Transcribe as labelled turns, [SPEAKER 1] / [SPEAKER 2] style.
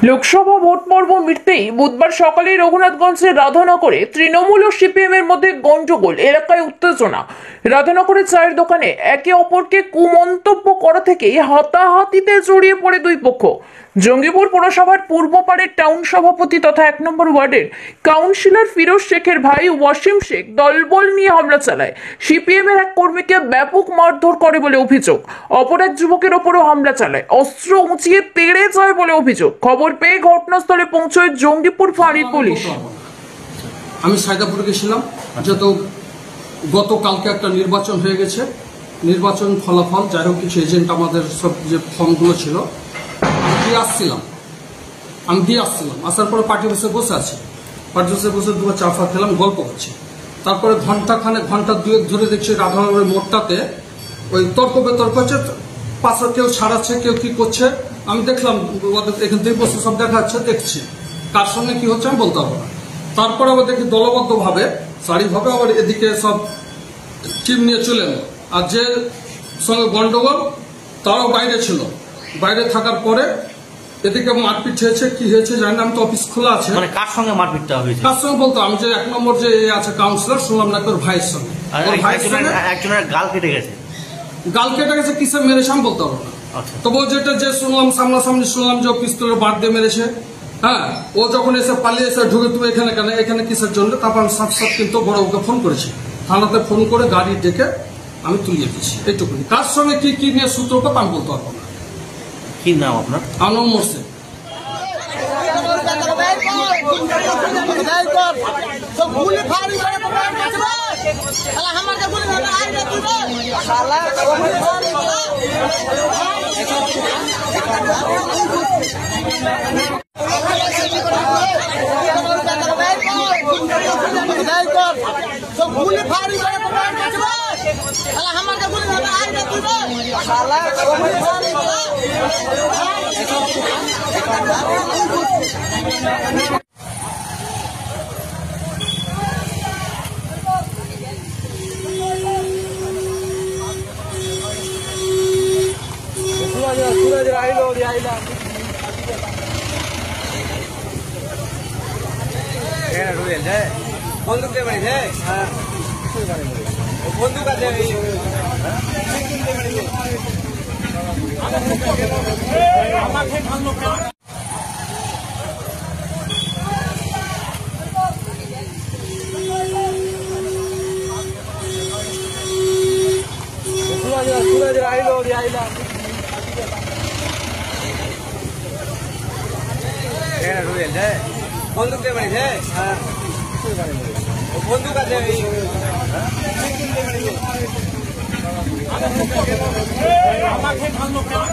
[SPEAKER 1] Lok Sabha vote পর্ব মিটতেই বুধবার সকালে রঘুনাথগঞ্জের রাধানগরে তৃণমূল ও সিপিএম এর মধ্যে গন্ডগোল, এলাকায় উত্তেজনা। রাধানগরের চায়ের দোকানে একে অপরকে কুমন্তব্য করা থেকে হাতাহাতিতে জড়িয়ে পড়ে দুই পক্ষ। জঙ্গিপুর পৌরসভার পূর্বপাড়ের টাউন সভাপতি তথা 1 নম্বর ওয়ার্ডের কাউন্সিলর ফিরোজ শেখের ভাই ওয়াসিম শেখ দলবল নিয়ে হামলা চালায়। সিপিএম এর এক কর্মীকে ব্যাপক মারধর করে বলে অভিযোগ। অপর এক যুবকের ওপরও হামলা চালায়, অস্ত্র উঁচিয়ে তেড়ে যায় বলে অভিযোগ। খবর পেয়ে ঘটনাস্থলে পৌঁছয় জঙ্গিপুর ফাঁড়ির পুলিশ।
[SPEAKER 2] আমি সাইদাপুরে গেছিলাম, যেহেতু গতকালকে একটা নির্বাচন হয়ে গেছে, নির্বাচন ফলাফল যাই হোক কিছু এজেন্ট আমাদের সব যে ফর্মগুলো ছিল আমি দিয়ে আসছিলাম। আসার পরে পার্টি অফিসে বসে আছি, পার্টি অফিসে বসে দুবার চা ফা খেলাম, গল্প করছি। তারপরে ঘন্টা দুয়েক ধরে দেখছি রাধানগরের মোড়টাতে ওই তর্ক বিতর্ক হচ্ছে, পাশে কেউ ছাড়াচ্ছে, কেউ কি করছে। আমি দেখলাম এখান থেকে বসে সব দেখা যাচ্ছে, দেখছি কার সঙ্গে কি হচ্ছে আমি বলতে পারবো না। তারপরে আবার দেখি দলবদ্ধভাবে সারিভাবে আবার এদিকে সব টিম নিয়ে চলে এলো, আর যে সঙ্গে গন্ডগোল তারাও বাইরে ছিল। বাইরে থাকার পরে এদিকে মারপিট হয়েছে, কি হয়েছে জানি না। আমি তো অফিস খোলা আছে।
[SPEAKER 3] মানে কার সঙ্গে মারপিটটা হয়েছে? কার
[SPEAKER 2] সঙ্গে বলতো আমি যে 1 নম্বর যে আছে কাউন্সিলর, শুনলাম না তোর ভাইয়ের সঙ্গে।
[SPEAKER 3] একজনের গাল কেটে গেছে।
[SPEAKER 2] গাল কেটে গেছে, কিসে মেরেছে আমি বলতে পারবো না। তবু যেটা যে শুনলাম সামনাসামনি শুনলাম যে পিস্তলের বাদ দিয়ে মেরেছে। হ্যাঁ, ও যখন এসে পালিয়ে এসে ঢুকে তুমি এখানে কেন, এখানে কিসের জন্য? তারপর আমি সাথে কিন্তু বড়বাবুকে ফোন করেছি, থানাতে ফোন করে গাড়ি ডেকে আমি তুলিয়ে দিচ্ছি। এইটুকুনি। কার সঙ্গে কি নিয়ে সূত্রপাত আমি বলতে পারবো না।
[SPEAKER 3] কি নাম আপনার?
[SPEAKER 2] আনন্দ মোর্শে।
[SPEAKER 4] বন্দুক দিয়ে বাড়িছে, বন্দুক আছে। বন্দুক দিয়ে বাড়িছে, বন্দুক আছে।